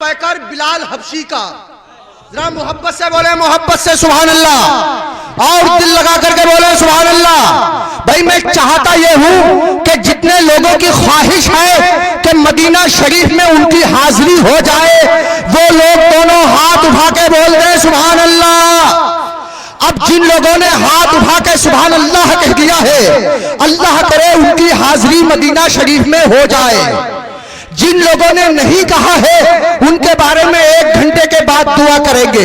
पैकर बिलाल हबशी का जरा मोहब्बत से बोले, मोहब्बत से सुभान अल्लाह, और दिल लगा करके बोले सुभान अल्लाह। भाई मैं चाहता ये हूं कि जितने लोगों की ख्वाहिश है कि मदीना शरीफ में उनकी हाजिरी हो जाए, वो लोग दोनों हाथ उठा के बोल रहे सुभान अल्लाह। अब जिन लोगों ने हाथ उठा के सुभान अल्लाह कह दिया है, अल्लाह करे उनकी हाजिरी मदीना शरीफ में हो जाए। जिन लोगों ने नहीं कहा है उनके बारे में 1 घंटे के बाद दुआ करेंगे।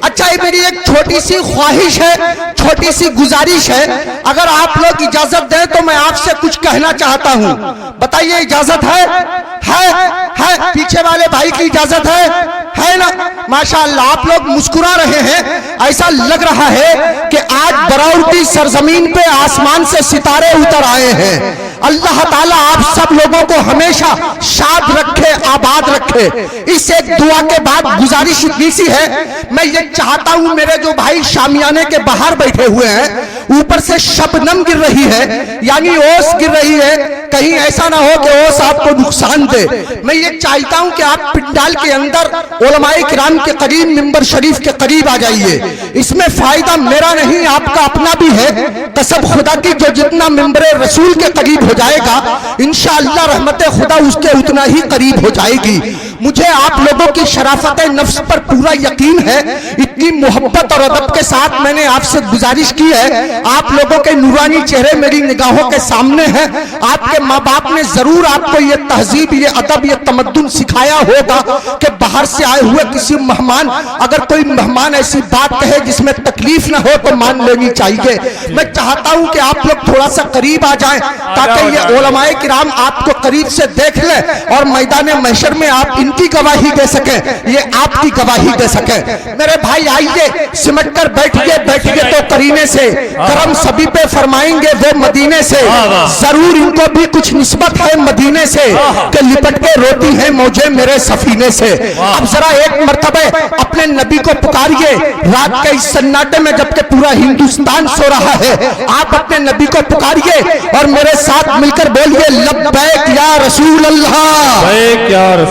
अच्छा, ये मेरी एक छोटी सी ख्वाहिश है, छोटी सी गुजारिश है, अगर आप लोग इजाजत दें तो मैं आपसे कुछ कहना चाहता हूं। बताइए इजाजत है? पीछे वाले भाई की इजाजत है ना? माशाअल्लाह, आप लोग मुस्कुरा रहे हैं, ऐसा लग रहा है कि आज बराउटी सरजमीन पे आसमान से सितारे उतर आए हैं। अल्लाह ताला आप सब लोगों को हमेशा शाद रखे, आबाद रखे। इस एक दुआ के बाद गुजारिश इतनी सी है, मैं ये चाहता हूं मेरे जो भाई शामियाने के बाहर बैठे हुए हैं, ऊपर से शबनम गिर रही है, यानी ओस गिर रही है, कहीं ऐसा ना हो कि ओस आपको नुकसान दे। मैं ये चाहता हूं कि आप पिंडाल के अंदर उलमाए किराम के करीब, मिंबर शरीफ के करीब आ जाइए। इसमें फायदा मेरा नहीं, आपका अपना भी है। कसम खुदा की, जो जितना मिंबर रसूल के करीब हो जाएगा इंशाअल्लाह रहमत खुदा उसके उतना ही करीब हो जाएगी। मुझे आप लोगों की शराफत नफ्स पर पूरा यकीन है। इतनी मोहब्बत और अदब के साथ मैंने आपसे गुजारिश की है, आप लोगों के नूरानी चेहरे मेरी निगाहों के सामने हैं। आपके माँ बाप ने जरूर आपको ये तहजीब, ये अदब, ये तमद्दुन सिखाया होगा कि बाहर से आए हुए किसी मेहमान, अगर कोई मेहमान ऐसी बात कहे जिसमें तकलीफ ना हो तो मान लेनी चाहिए। मैं चाहता हूं कि आप लोग थोड़ा सा करीब आ जाएं ताकि ये उलमाए किराम आपको करीब से देख ले और मैदान महशर में आप इनकी गवाही दे सके, ये आपकी गवाही दे सके। मेरे भाई आइए, सिमट कर बैठिए, बैठिए तो करीने से करम सभी पे फरमाएंगे वो मदीने से। जरूर इनको भी कुछ निस्बत है मदीने से कि लिपट के रोती है मौजे मेरे सफीने से। अब जरा एक मर्तबा अपने नबी को पुकारिए रात के इस सन्नाटे में, जबकि पूरा हिंदुस्तान सो रहा है। आप अपने नबी को पुकारिए और मेरे साथ मिलकर बोलिए लब्बैक या रसूल अल्लाह।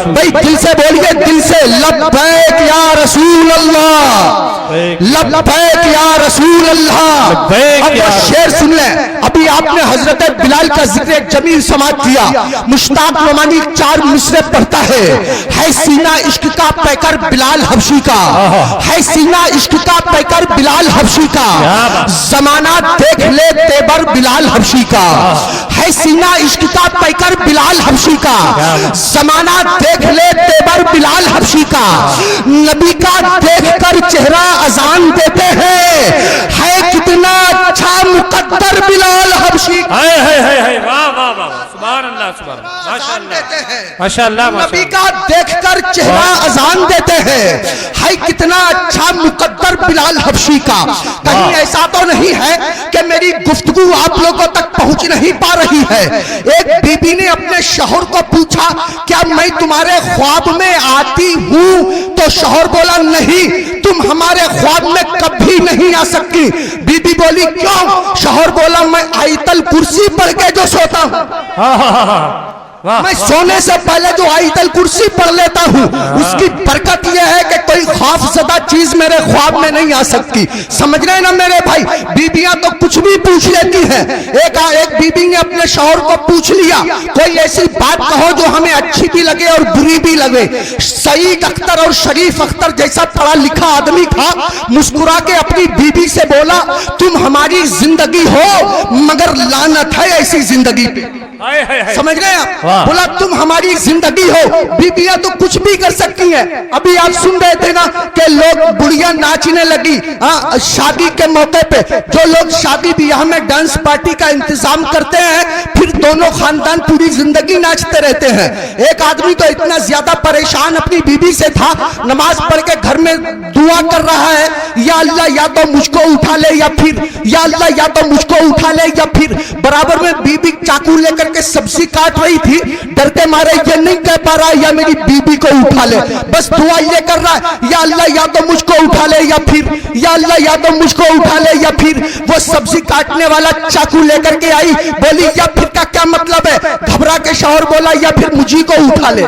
भाई दिल से बोलिए, दिल से लब्बैक या रसूल अल्लाह, लब्बैक या रसूल अल्लाह। अब वो शेर सुन ले। अभी आपने हजरत बिलाल का जिक्र जमील समात किया। मुश्ताक नोमानी 4 मिसरे पढ़ता है सीना इश्क का पैकर बिलाल हबशी का, है सीना इश्क का पैकर बिलाल हबशी का, जमाना देख ले तेबर बिलाल हबशी का, है सीना इश्क का पैकर बिलाल हबशी का, जमाना देख ले तेबर बिलाल हबशी का। नबी का देखकर चेहरा अजान देते हैं, है कितना अच्छा मुकद्दर बिलाल हबशी। वाह वाह वाह, सुभान अल्लाह, सुभान अल्लाह, माशाअल्लाह। नबी का देखकर चेहरा अजान देते हैं, है कितना अच्छा मुकद्दर बिलाल हबशी का। कहीं ऐसा तो नहीं है कि मेरी गुफ्तगू आप लोगों तक पहुंच नहीं पा रही है। एक बीबी ने अपने शौहर को पूछा, क्या मैं तुम्हारे ख्वाब में आती हूं? तो शौहर बोला, नहीं, तुम हमारे ख्वाब में कभी नहीं आ सकती। बीबी बोली, क्यों? शौहर बोला, मैं आयतल कुर्सी पढ़ के जो सोता हूं, मैं सोने से पहले जो आयतल कुर्सी पढ़ लेता हूँ, उसकी बरकत यह है कि कोई खौफजदा चीज मेरे ख्वाब में नहीं आ सकती। समझ रहे ना मेरे भाई? बीबियां तो कुछ भी पूछ लेती हैं। एक बीबी ने अपने शौहर को पूछ लिया, कोई ऐसी बात कहो जो हमें अच्छी भी लगे और बुरी भी लगे। सईद अख्तर और शरीफ अख्तर जैसा पढ़ा लिखा आदमी था, मुस्कुरा के अपनी बीबी से बोला, तुम हमारी जिंदगी हो मगर लानत है ऐसी जिंदगी पे। समझ रहे हैं? बोला तुम हमारी जिंदगी हो। बीबियां तो कुछ भी कर सकती हैं। अभी आप सुन रहे थे ना कि लोग बुढ़िया नाचने लगी शादी के मौके पे। जो लोग शादी ब्याह में डांस पार्टी का इंतजाम करते हैं, फिर दोनों खानदान पूरी जिंदगी नाचते रहते हैं। एक आदमी तो इतना ज्यादा परेशान अपनी बीबी से था, नमाज पढ़ के घर में दुआ कर रहा है, या अल्लाह या तो मुझको उठा ले, या फिर या अल्लाह या तो मुझको उठा ले, या फिर बराबर में बीबी चाकू लेकर के सब्जी काट रही थी। डर के मारे ये नहीं कह पा रहा या मेरी बीबी को उठा ले, बस दुआ ये कर रहा है, या अल्लाह या तो मुझको उठा ले, या फिर या अल्लाह या तो मुझको उठा ले, या फिर वो सब्जी काटने वाला चाकू लेकर के आई। बोली या फिर का क्या मतलब है? घबरा के शौहर बोला, या फिर मुझी को उठा ले।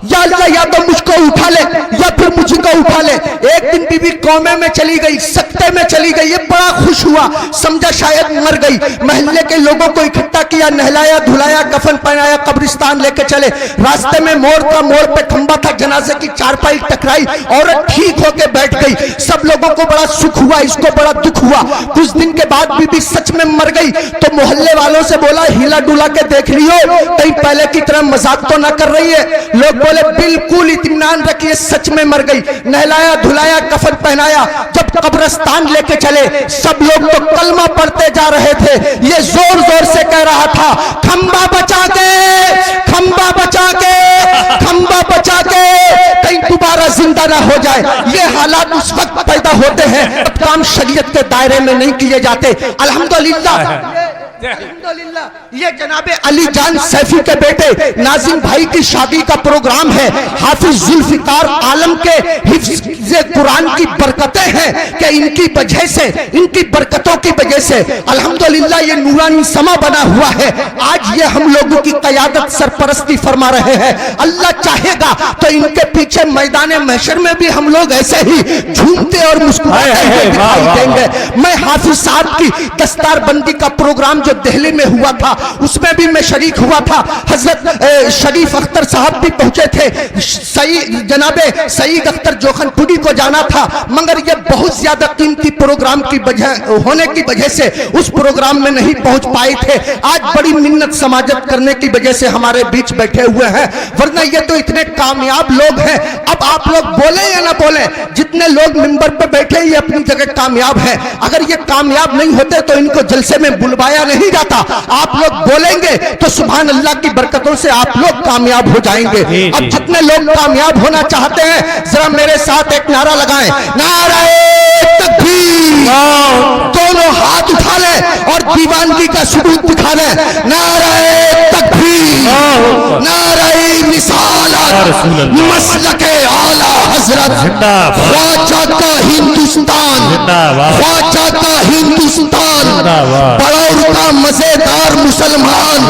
या अल्लाह या तो मुझको उठा ले या फिर मुझको उठा ले। एक दिन बीबी कौमे में चली गई, सकते में चली गई, ये बड़ा खुश हुआ, समझा शायद मर गई। महल्ले के लोगों को इकट्ठा किया, नहलाया धुलाया, कफन पहनाया, कब्रिस्तान लेके चले। रास्ते में मोड़ पे खंबा था, जनाजे की चारपाई टकराई, औरत ठीक होके बैठ गई। सब लोगों को बड़ा सुख हुआ, इसको बड़ा दुख हुआ। कुछ दिन के बाद बीबी सच में मर गई तो मोहल्ले वालों से बोला हिला डुला के देख लियो कहीं पहले की तरह मजाक तो ना कर रही है। लोग बोले बिल्कुल इत्मीनान रखिए, सच में मर गई। नहलाया धुलाया, कफन पहनाया, जब कब्रिस्तान लेके चले सब लोग तो कलमा पढ़ते जा रहे थे। ये जोर जोर से कह रहा था खंबा बचा के, खंबा बचा के, खंबा बचा के, कहीं दोबारा जिंदा ना हो जाए। ये हालात उस वक्त पैदा होते हैं, अब काम शरीयत के दायरे में नहीं किए जाते। अल्हम्दुलिल्लाह ये जनाबे अली जान सैफी के बेटे नाजिम भाई की शादी का प्रोग्राम है। हाफिज जुल्फिकार आलम के हिफ्ज़ कुरान की बरकतें हैं कि इनकी वजह से, इनकी बरकतों की वजह से अल्हम्दुलिल्लाह ये नूरानी समा बना हुआ है। आज ये हम लोगों की क़यादत सरपरस्ती फरमा रहे हैं। अल्लाह चाहेगा तो इनके पीछे मैदान महशर में भी हम लोग ऐसे ही झूमते और मुस्कुराते हुए दिखाई देंगे। मैं हाफिज साहब की दस्तारबंदी का प्रोग्राम जो दिल्ली में हुआ था उसमें भी मैं शरीक हुआ था। हजरत शरीफ अख्तर साहब भी पहुंचे थे। जनाबे सईद अख्तर जोखनपुरी को जाना था, मगर ये बहुत ज्यादा कीमती प्रोग्राम की वजह होने की वजह से उस प्रोग्राम में नहीं पहुंच पाए थे। आज बड़ी मिन्नत समाजत करने की वजह से हमारे बीच बैठे हुए हैं, वरना ये तो इतने कामयाब लोग हैं। अब आप लोग बोले या ना बोले, जितने लोग मिंबर पे बैठे ये अपनी जगह कामयाब है। अगर ये कामयाब नहीं होते तो इनको जलसे में बुलवाया नहीं जाता। आप लोग बोलेंगे तो सुभान अल्लाह की बरकतों से आप लोग कामयाब हो जाएंगे। अब जितने लोग कामयाब होना चाहते हैं जरा मेरे साथ एक नारा लगाएं, नारे तकबीर, दोनों हाथ उठा लें और दीवानगी का सबूत दिखा लें। नारे तकबीर, नारे रिसालत, मसलके आला हजरत, ख्वाजा का हिंदुस्तान, ख्वाजा का हिंदुस्तान, बड़ौर का मजेदार मुसलमान,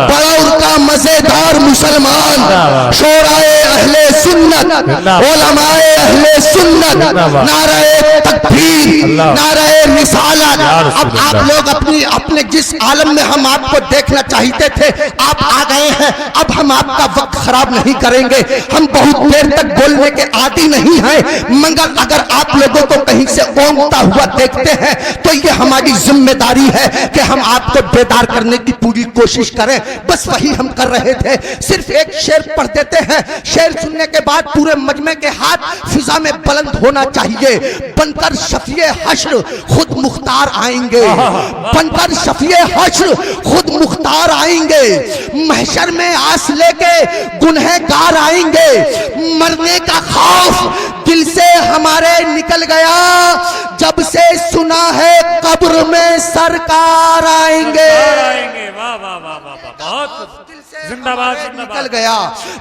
बड़ौर का मजेदार मुसलमान, शोराए अहले सुन्नत, उलमाए अहले सुन्नत, नारे तकबीर, नारे रिसालत। अब आप लोग अपने जिस आलम में हम आपको देखना चाहते थे आप आ गए हैं। अब हम आपका वक्त खराब नहीं करेंगे, हम बहुत देर तक बोलने के आदी नहीं हैं, मगर अगर आप लोगों को कहीं से ओंगता हुआ देखते हैं तो ये हमारी जिम्मेदारी है कि हम आपको बेदार करने की पूरी कोशिश करें। बस वही हम कर रहे थे। सिर्फ एक शेर पढ़ देते हैं, शेर सुनने के बाद पूरे मजमे के हाथ फिजा में बुलंद होना चाहिए। बनकर शफिए हश्र खुद मुख्तार आएंगे, बनकर शफिए हश्र खुद मुख्तार आएंगे। महशर में आस लेके गुनहगार आएंगे। मरने का खौफ दिल से हमारे निकल गया, जब से सुना है कब्र में सरकार आएंगे। वाह वाह वाह वाह, बहुत जिंदाबाद निकल गया,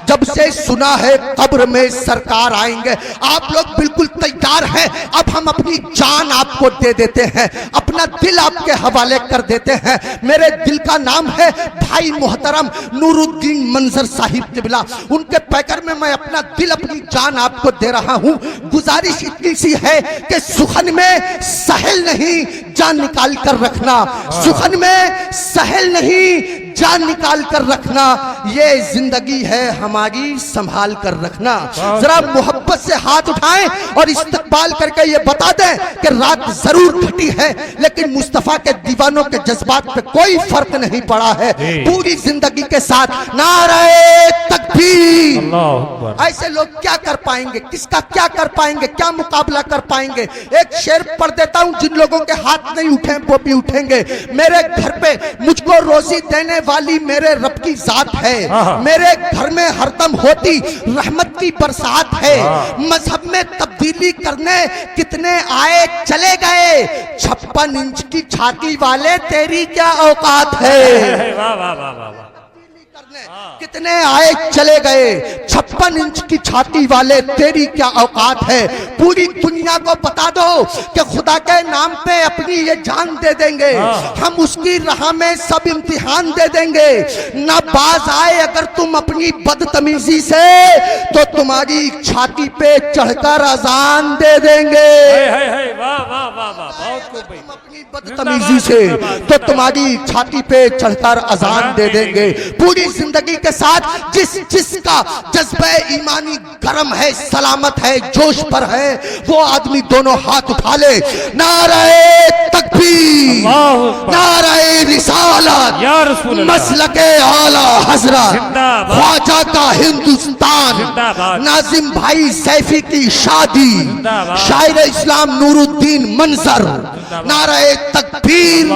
जब से सुना है कब्र में सरकार आएंगे। आप लोग बिल्कुल तैयार हैं? अब हम अपनी जान आपको दे देते हैं, अपना दिल आपके हवाले कर देते हैं। मेरे दिल का नाम है भाई मोहतरम नूरुद्दीन मंजर साहिब किबला। उनके पैकर में मैं अपना दिल अपनी जान आपको दे रहा हूं। गुजारिश इतनी सी है कि सुखन में सहल नहीं जान निकाल कर रखना, सुखन में सहल नहीं जान निकाल कर रखना। ये जिंदगी है हमारी, संभाल कर रखना। जरा मोहब्बत से हाथ उठाएं और इस्तकबाल करके ये बता दें कि रात जरूर घटी है लेकिन मुस्तफा के दीवानों के जज्बात पे कोई फर्क नहीं पड़ा है। पूरी जिंदगी के साथ नारे तकबीर। ऐसे लोग क्या कर पाएंगे, किसका क्या कर पाएंगे, क्या मुकाबला कर पाएंगे? एक शेर पढ़ देता हूं, जिन लोगों के हाथ नहीं उठे वो भी उठेंगे। मेरे घर पे मुझको रोजी देने वाली मेरे रब की जात है, मेरे घर में हरदम होती रहमत की बरसात है। मजहब में तब्दीली करने कितने आए चले गए, 56 इंच की छाती वाले तेरी क्या औकात है। वाह वाह वाह वाह, कितने आए चले गए, 56 इंच की छाती वाले तेरी क्या औकात है। पूरी दुनिया को बता दो कि खुदा के नाम पे अपनी ये जान दे देंगे, हम उसकी राह में सब इम्तिहान दे देंगे। ना बाज आए अगर तुम अपनी बदतमीजी से, तो तुम्हारी छाती पे चढ़कर अजान दे देंगे। वाह वाह वाह वाह, बहुत खूब भाई। अपनी बदतमीजी से तो तुम्हारी छाती पे चढ़कर अजान दे देंगे। पूरी जिंदगी के साथ जिसका जज्बे ईमानी गरम है, सलामत है, जोश पर है, वो आदमी दोनों हाथ उठा ले। नारे तकबीर, नारे रिसालत, या रसूल अल्लाह, मसलके आला हजरत, जिंदाबाद, ख्वाजा का हिंदुस्तान, जिंदाबाद, नाजिम भाई सैफी की शादी, जिंदाबाद, शायर इस्लाम नूरुद्दीन मंजर। नारे तकबीर,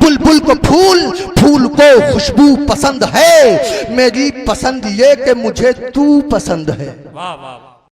बुलबुल को फूल, फूल को खुशबू पसंद है, मेरी पसंद ये कि मुझे तू पसंद है। वाह वाह।